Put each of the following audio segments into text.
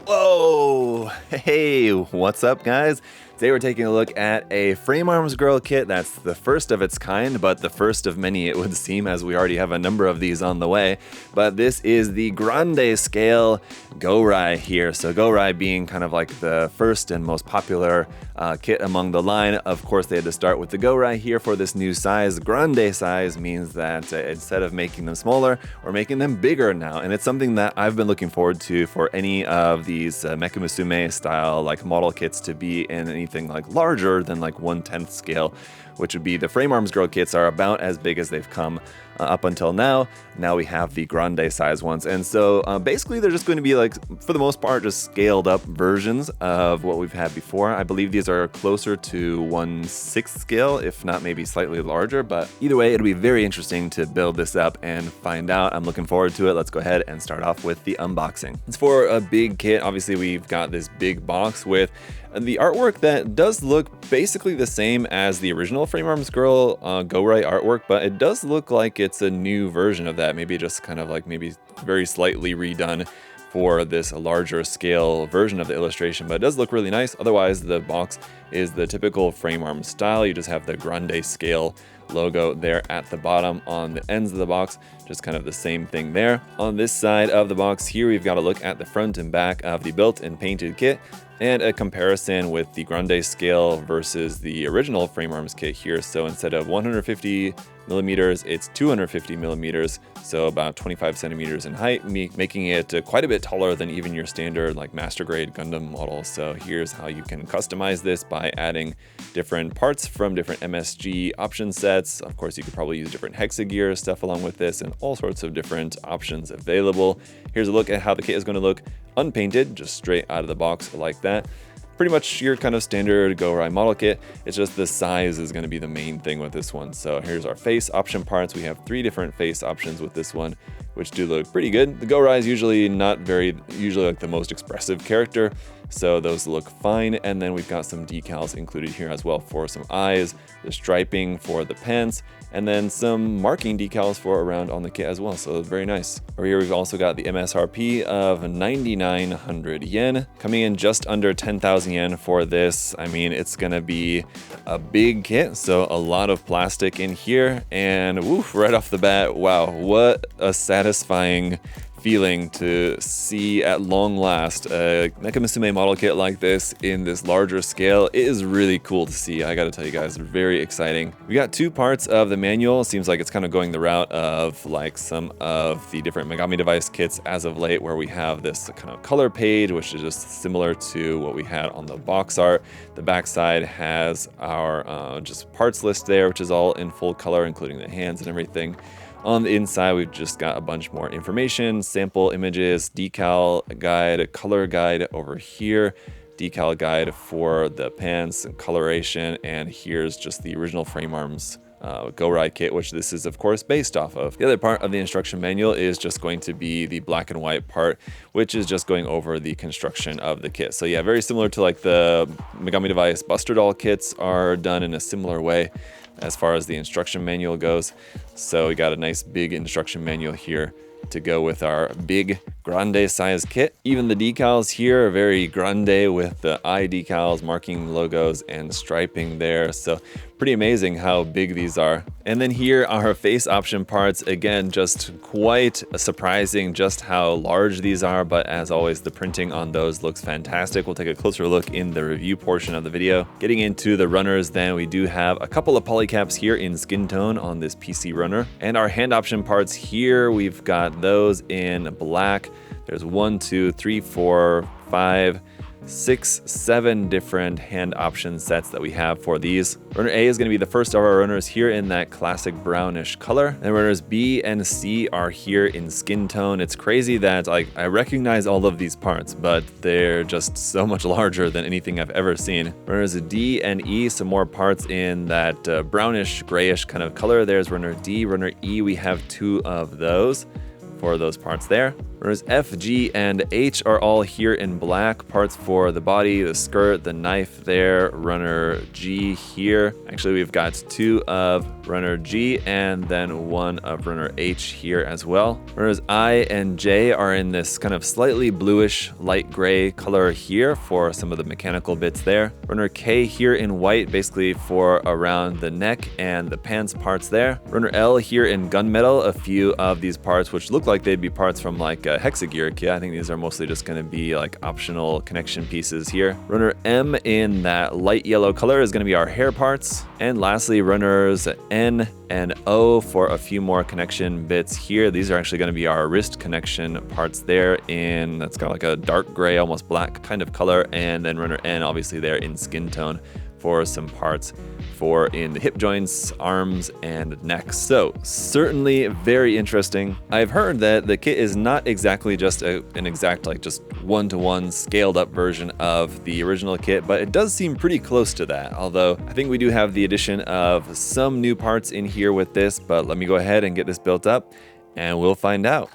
Whoa! Hey, what's up, guys? Today we're taking a look at a frame arms girl kit that's the first of its kind, but the first of many it would seem, as we already have a number of these on the way. But this is the Grande Scale Gourai here. So Gourai being kind of like the first and most popular kit among the line. Of course, they had to start with the Gourai here for this new size. Grande size means that instead of making them smaller, we're making them bigger now. And it's something that I've been looking forward to for any of these mecha musume style like model kits to be in anything like larger than like 1/10 scale, which would be the frame arms girl kits are about as big as they've come up until now. Now we have the grande size ones. And so basically they're just going to be like, for the most part, just scaled up versions of what we've had before. I believe these are closer to 1/6 scale, if not maybe slightly larger, but either way, it'll be very interesting to build this up and find out. I'm looking forward to it. Let's go ahead and start off with the unboxing. It's for a big kit. Obviously we've got this big box with the artwork that does look basically the same as the original Frame Arms Girl Gourai artwork, but it does look like it's a new version of that. Maybe just kind of like maybe very slightly redone for this larger scale version of the illustration, but it does look really nice. Otherwise, the box is the typical frame arm style. You just have the Grande Scale logo there at the bottom on the ends of the box, just kind of the same thing there. On this side of the box here, we've got a look at the front and back of the built and painted kit, and a comparison with the Grande Scale versus the original frame arms kit here. So instead of 150 millimeters, it's 250 millimeters, so about 25 centimeters in height, making it quite a bit taller than even your standard like master grade Gundam model. So here's how you can customize this by adding different parts from different MSG option sets. Of course, you could probably use different hexagear stuff along with this and all sorts of different options available. Here's a look at how the kit is going to look unpainted, just straight out of the box like that. Pretty much your kind of standard Gourai model kit. It's just the size is going to be the main thing with this one. So here's our face option parts. We have 3 different face options with this one, which do look pretty good. The Gourai is usually like the most expressive character, so those look fine. And then we've got some decals included here as well for some eyes, the striping for the pants, and then some marking decals for around on the kit as well. So very nice. Over here, we've also got the MSRP of 9,900 yen, coming in just under 10,000 yen for this. I mean, it's gonna be a big kit, so a lot of plastic in here, and woof, right off the bat, wow, what a satisfying feeling to see at long last a mecha musume model kit like this in this larger scale. It is really cool to see. I gotta tell you guys, very exciting. We got 2 parts of the manual. Seems like it's kind of going the route of like some of the different Megami device kits as of late, where we have this kind of color page, which is just similar to what we had on the box art. The backside has our just parts list there, which is all in full color, including the hands and everything. On the inside, we've just got a bunch more information, sample images, decal guide, color guide over here, decal guide for the pants and coloration, and here's just the original frame arms Gourai kit, which this is of course based off of. The other part of the instruction manual is just going to be the black and white part, which is just going over the construction of the kit. So yeah, very similar to like the Megami Device Buster Doll kits are done in a similar way as far as the instruction manual goes. So we got a nice big instruction manual here to go with our big grande size kit. Even the decals here are very grande with the eye decals, marking logos and striping there. So pretty amazing how big these are. And then here are face option parts. Again, just quite surprising just how large these are, but as always, the printing on those looks fantastic. We'll take a closer look in the review portion of the video. Getting into the runners, then we do have a couple of polycaps here in skin tone on this PC runner. And our hand option parts here, we've got those in black. There's 1, 2, 3, 4, 5, 6, 7 different hand option sets that we have for these. Runner A is going to be the first of our runners here in that classic brownish color. And runners B and C are here in skin tone. It's crazy that I recognize all of these parts, but they're just so much larger than anything I've ever seen. Runners D and E, some more parts in that brownish grayish kind of color. There's runner D. Runner E, we have 2 of those for those parts there. Runners F, G, and H are all here in black. Parts for the body, the skirt, the knife there. Runner G here. Actually, we've got 2 of runner G and then 1 of runner H here as well. Runners I and J are in this kind of slightly bluish light gray color here for some of the mechanical bits there. Runner K here in white, basically for around the neck and the pants parts there. Runner L here in gunmetal, a few of these parts which look like they'd be parts from like a hexagear kit. I think these are mostly just going to be like optional connection pieces here. Runner M in that light yellow color is going to be our hair parts. And lastly, runners N and O for a few more connection bits here. These are actually going to be our wrist connection parts there in, that's got like a dark gray, almost black kind of color. And then runner N obviously there in skin tone for some parts for in the hip joints, arms, and neck. So certainly very interesting. I've heard that the kit is not exactly just an exact like just one-to-one scaled up version of the original kit, but it does seem pretty close to that. Although I think we do have the addition of some new parts in here with this, but let me go ahead and get this built up and we'll find out.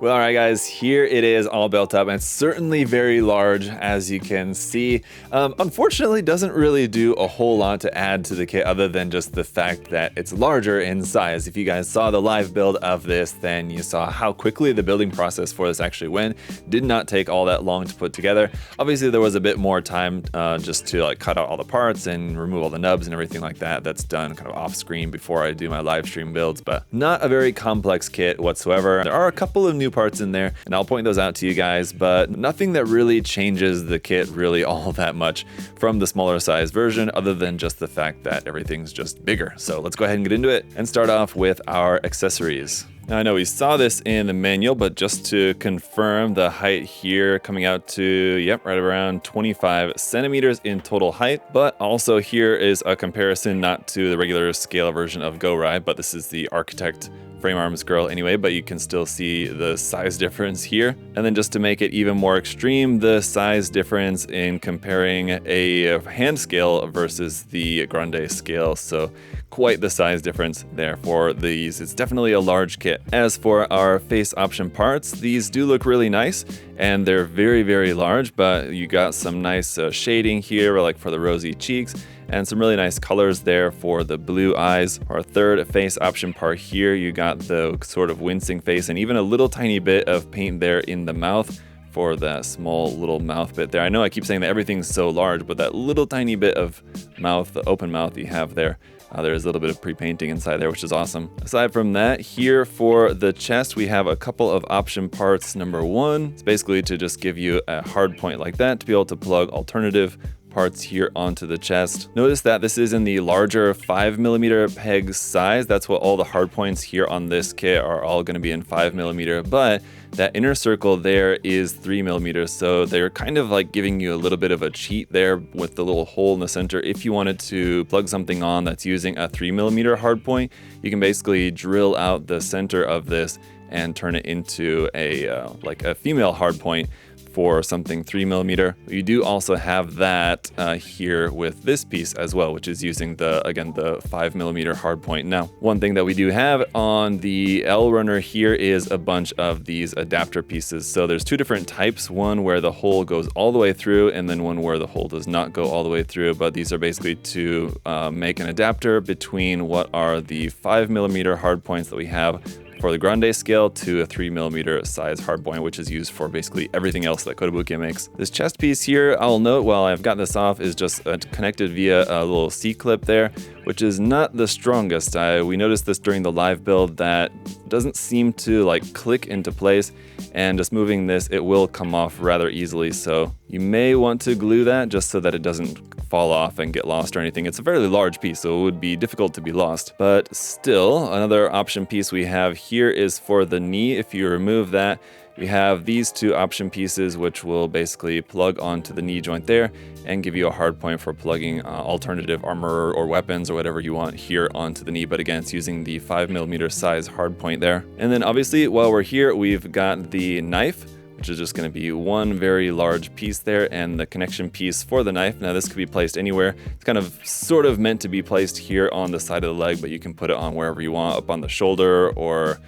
Well, all right, guys, here it is all built up, and it's certainly very large, as you can see. Unfortunately, doesn't really do a whole lot to add to the kit other than just the fact that it's larger in size. If you guys saw the live build of this, then you saw how quickly the building process for this actually went. Did not take all that long to put together. Obviously, there was a bit more time just to like cut out all the parts and remove all the nubs and everything like that. That's done kind of off screen before I do my live stream builds, but not a very complex kit whatsoever. There are a couple of new parts in there, and I'll point those out to you guys, but nothing that really changes the kit really all that much from the smaller size version, other than just the fact that everything's just bigger. So let's go ahead and get into it and start off with our accessories. Now, I know we saw this in the manual, but just to confirm, the height here coming out to, yep, right around 25 centimeters in total height. But also here is a comparison, not to the regular scale version of Gourai, but this is the Architect frame arms girl anyway, but you can still see the size difference here. And then just to make it even more extreme, the size difference in comparing a hand scale versus the Grande Scale. So quite the size difference there for these. It's definitely a large kit. As for our face option parts, these do look really nice and they're very, very large, but you got some nice shading here, like for the rosy cheeks, and some really nice colors there for the blue eyes. Our third face option part here, you got the sort of wincing face and even a little tiny bit of paint there in the mouth for that small little mouth bit there. I know I keep saying that everything's so large, but that little tiny bit of mouth, the open mouth you have there, there's a little bit of pre-painting inside there, which is awesome. Aside from that, here for the chest, we have a couple of option parts. Number one, it's basically to just give you a hard point like that to be able to plug alternative parts here onto the chest. Notice that this is in the larger 5mm peg size. That's what all the hard points here on this kit are all going to be in 5mm, but that inner circle there is 3mm, so they're kind of like giving you a little bit of a cheat there with the little hole in the center. If you wanted to plug something on that's using a 3mm hard point, you can basically drill out the center of this and turn it into a like a female hard point for something 3mm. You do also have that here with this piece as well, which is using the 5mm hard point. Now, one thing that we do have on the L runner here is a bunch of these adapter pieces. So there's two different types, one where the hole goes all the way through and then one where the hole does not go all the way through. But these are basically to make an adapter between what are the 5mm hard points that we have for the Grande Scale to a 3mm size hardpoint, which is used for basically everything else that Kotobukiya makes. This chest piece here, I'll note while I've got this off, is just connected via a little C-clip there, which is not the strongest. We noticed this during the live build that doesn't seem to like click into place, and just moving this, it will come off rather easily. So you may want to glue that just so that it doesn't fall off and get lost or anything. It's a fairly large piece, so it would be difficult to be lost. But still, another option piece we have here is for the knee. If you remove that, we have these two option pieces, which will basically plug onto the knee joint there and give you a hard point for plugging alternative armor or weapons or whatever you want here onto the knee. But again, it's using the 5mm size hard point there. And then obviously, while we're here, we've got the knife, which is just going to be one very large piece there, and the connection piece for the knife. Now this could be placed anywhere. It's kind of sort of meant to be placed here on the side of the leg, but you can put it on wherever you want, up on the shoulder or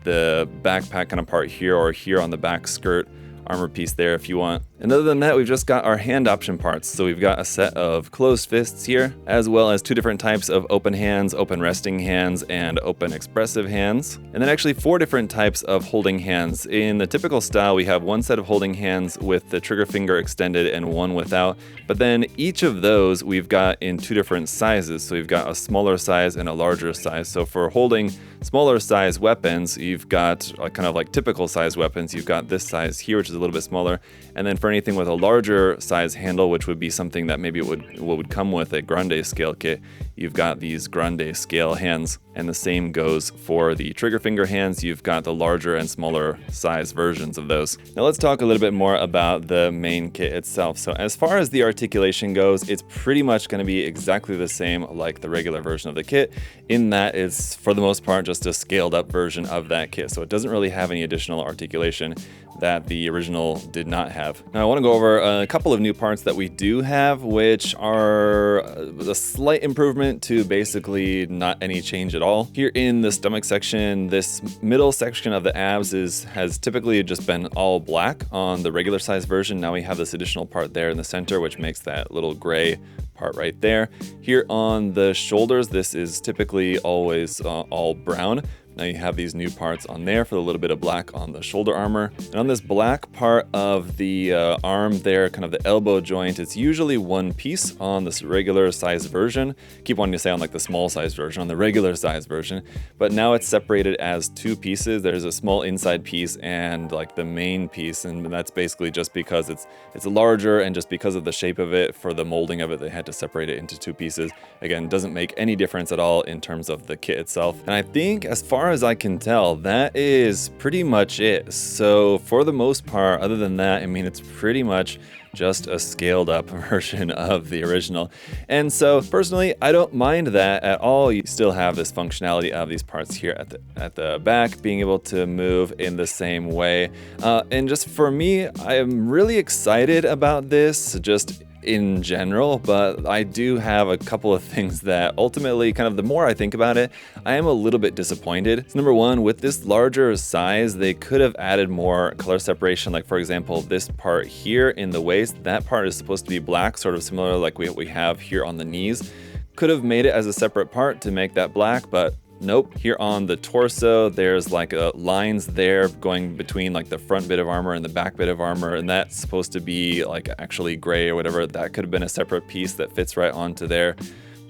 the backpack kind of part here, or here on the back skirt armor piece there if you want. And other than that, we've just got our hand option parts. So we've got a set of closed fists here, as well as 2 different types of open hands, open resting hands, and open expressive hands. And then actually 4 different types of holding hands. In the typical style, we have 1 set of holding hands with the trigger finger extended and 1 without. But then each of those we've got in 2 different sizes. So we've got a smaller size and a larger size. So for holding smaller size weapons, you've got kind of like typical size weapons. You've got this size here, which is a little bit smaller. And then for anything with a larger size handle, which would be something that maybe would come with a Grande Scale kit, you've got these Grande Scale hands. And the same goes for the trigger finger hands. You've got the larger and smaller size versions of those. Now let's talk a little bit more about the main kit itself. So as far as the articulation goes, it's pretty much going to be exactly the same like the regular version of the kit, in that it's for the most part just a scaled up version of that kit. So it doesn't really have any additional articulation that the original did not have. Now I want to go over a couple of new parts that we do have, which are a slight improvement to basically not any change at all. Here in the stomach section, this middle section of the abs has typically just been all black on the regular size version. Now we have this additional part there in the center, which makes that little gray part right there. Here on the shoulders, this is typically always all brown. Now you have these new parts on there for a little bit of black on the shoulder armor. And on this black part of the arm there, kind of the elbow joint, it's usually 1 piece on this regular size version. Keep wanting to say on like the small size version, on the regular size version. But now it's separated as 2 pieces. There's a small inside piece and like the main piece. And that's basically just because it's larger, and just because of the shape of it, for the molding of it, they had to separate it into 2 pieces. Again, doesn't make any difference at all in terms of the kit itself. And I think as far as I can tell, that is pretty much it. So for the most part, other than that, I mean, it's pretty much just a scaled up version of the original. And so personally, I don't mind that at all. You still have this functionality of these parts here at the back, being able to move in the same way. And just for me, I am really excited about this, just in general, but I do have a couple of things that ultimately, kind of the more I think about it, I am a little bit disappointed. So number one, with this larger size, they could have added more color separation. Like for example, this part here in the waist, that part is supposed to be black, sort of similar like what we have here on the knees. Could have made it as a separate part to make that black, but nope. Here on the torso, there's like lines there going between like the front bit of armor and the back bit of armor, and that's supposed to be like actually gray or whatever. That could have been a separate piece that fits right onto there.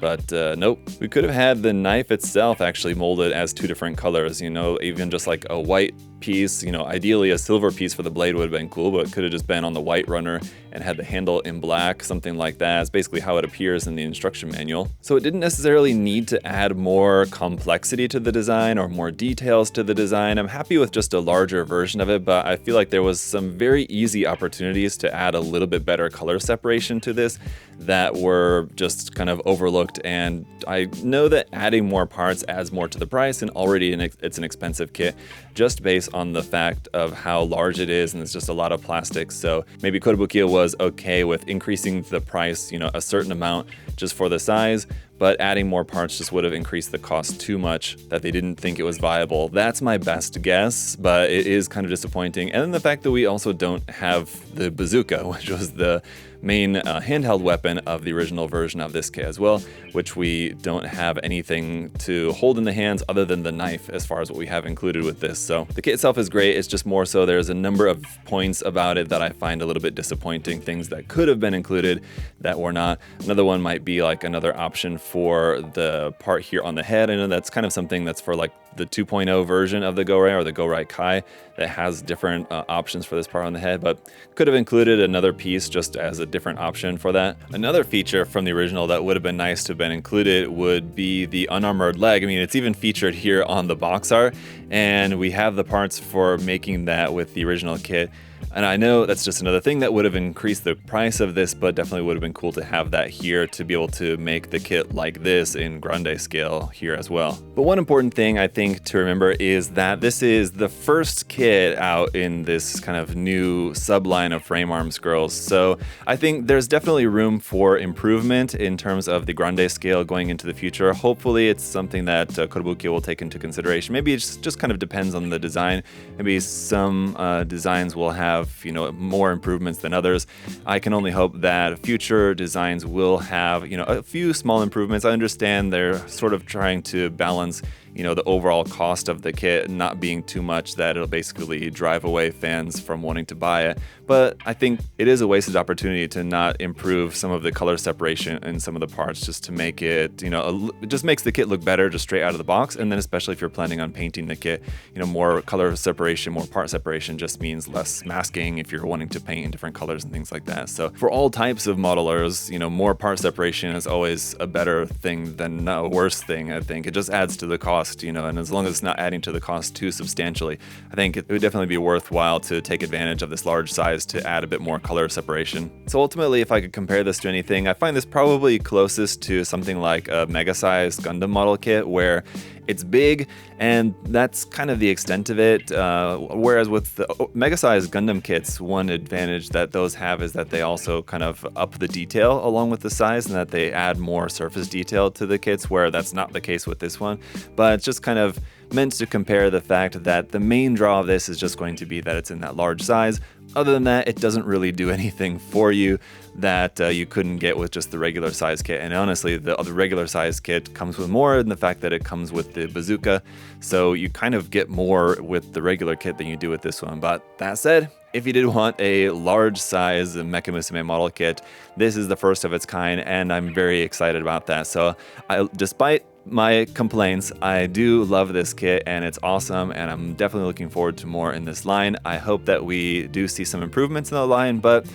But nope. We could have had the knife itself actually molded as 2 different colors, you know, even just like a white piece, you know, ideally a silver piece for the blade would have been cool, but it could have just been on the white runner and had the handle in black, something like that. It's basically how it appears in the instruction manual. So it didn't necessarily need to add more complexity to the design or more details to the design. I'm happy with just a larger version of it, but I feel like there was some very easy opportunities to add a little bit better color separation to this that were just kind of overlooked. And I know that adding more parts adds more to the price, and already it's an expensive kit just based on the fact of how large it is, and it's just a lot of plastic. So maybe Kotobukiya was okay with increasing the price, you know, a certain amount just for the size, but adding more parts just would have increased the cost too much that they didn't think it was viable. That's my best guess, but it is kind of disappointing. And then the fact that we also don't have the bazooka, which was the main handheld weapon of the original version of this kit as well, which we don't have anything to hold in the hands other than the knife as far as what we have included with this. So the kit itself is great. It's just more so there's a number of points about it that I find a little bit disappointing, things that could have been included that were not. Another one might be like another option for the part here on the head. I know that's kind of something that's for like the 2.0 version of the Gourai or the Gourai Kai that has different options for this part on the head, but could have included another piece just as a different option for that. Another feature from the original that would have been nice to have been included would be the unarmored leg. I mean, it's even featured here on the box art, and we have the parts for making that with the original kit. And I know that's just another thing that would have increased the price of this, but definitely would have been cool to have that here to be able to make the kit like this in Grande Scale here as well. But one important thing I think to remember is that this is the first kit out in this kind of new subline of frame arms girls. So I think there's definitely room for improvement in terms of the Grande Scale going into the future. Hopefully it's something that Kotobukiya will take into consideration. Maybe it just kind of depends on the design. Maybe some designs will have, you know, more improvements than others. I can only hope that future designs will have, you know, a few small improvements. I understand they're sort of trying to balance, you know, the overall cost of the kit not being too much that it'll basically drive away fans from wanting to buy it. But I think it is a wasted opportunity to not improve some of the color separation in some of the parts just to make it, you know, it just makes the kit look better just straight out of the box. And then especially if you're planning on painting the kit, you know, more color separation, more part separation just means less masking if you're wanting to paint in different colors and things like that. So for all types of modelers, you know, more part separation is always a better thing than a worse thing, I think. It just adds to the cost, you know, and as long as it's not adding to the cost too substantially, I think it would definitely be worthwhile to take advantage of this large size to add a bit more color separation. So ultimately, if I could compare this to anything, I find this probably closest to something like a mega size Gundam model kit where it's big and that's kind of the extent of it. Whereas with the mega size Gundam kits, one advantage that those have is that they also kind of up the detail along with the size and that they add more surface detail to the kits, where that's not the case with this one. But it's just kind of meant to compare the fact that the main draw of this is just going to be that it's in that large size. Other than that, it doesn't really do anything for you that you couldn't get with just the regular size kit. And honestly, the regular size kit comes with more in the fact that it comes with the bazooka. So you kind of get more with the regular kit than you do with this one. But that said, if you did want a large size Mecha Musume model kit, this is the first of its kind, and I'm very excited about that. So despite my complaints, I do love this kit and it's awesome, and I'm definitely looking forward to more in this line. I hope that we do see some improvements in the line, but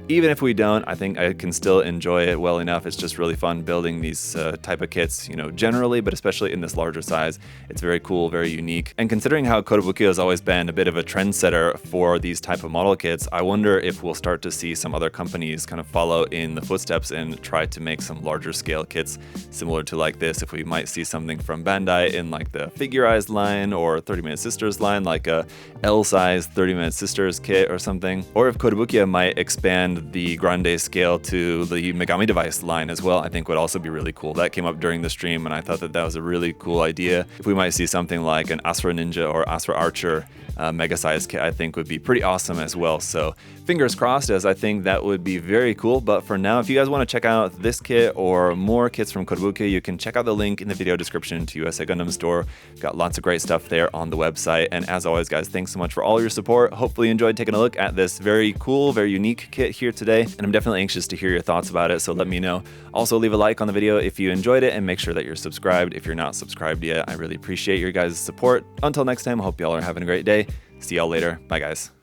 even if we don't, I think I can still enjoy it well enough. It's just really fun building these type of kits, you know, generally, but especially in this larger size. It's very cool, very unique. And considering how Kotobukiya has always been a bit of a trendsetter for these type of model kits, I wonder if we'll start to see some other companies kind of follow in the footsteps and try to make some larger scale kits similar to like this. If we might see something from Bandai in like the Figurized line or 30 Minute Sisters line, like a L-size 30 Minute Sisters kit or something. Or if Kotobukiya might expand the Grande Scale to the Megami Device line as well, I think would also be really cool. That came up during the stream and I thought that that was a really cool idea. If we might see something like an Asura Ninja or Asura Archer mega size kit, I think would be pretty awesome as well. So fingers crossed, as I think that would be very cool. But for now, if you guys want to check out this kit or more kits from Kotobukiya, you can check out the link in the video description to USA Gundam Store. Got lots of great stuff there on the website. And as always, guys, thanks so much for all your support. Hopefully you enjoyed taking a look at this very cool, very unique kit here today. And I'm definitely anxious to hear your thoughts about it, so let me know. Also, leave a like on the video if you enjoyed it, and make sure that you're subscribed if you're not subscribed yet. I really appreciate your guys' support. Until next time, I hope y'all are having a great day. See y'all later. Bye, guys.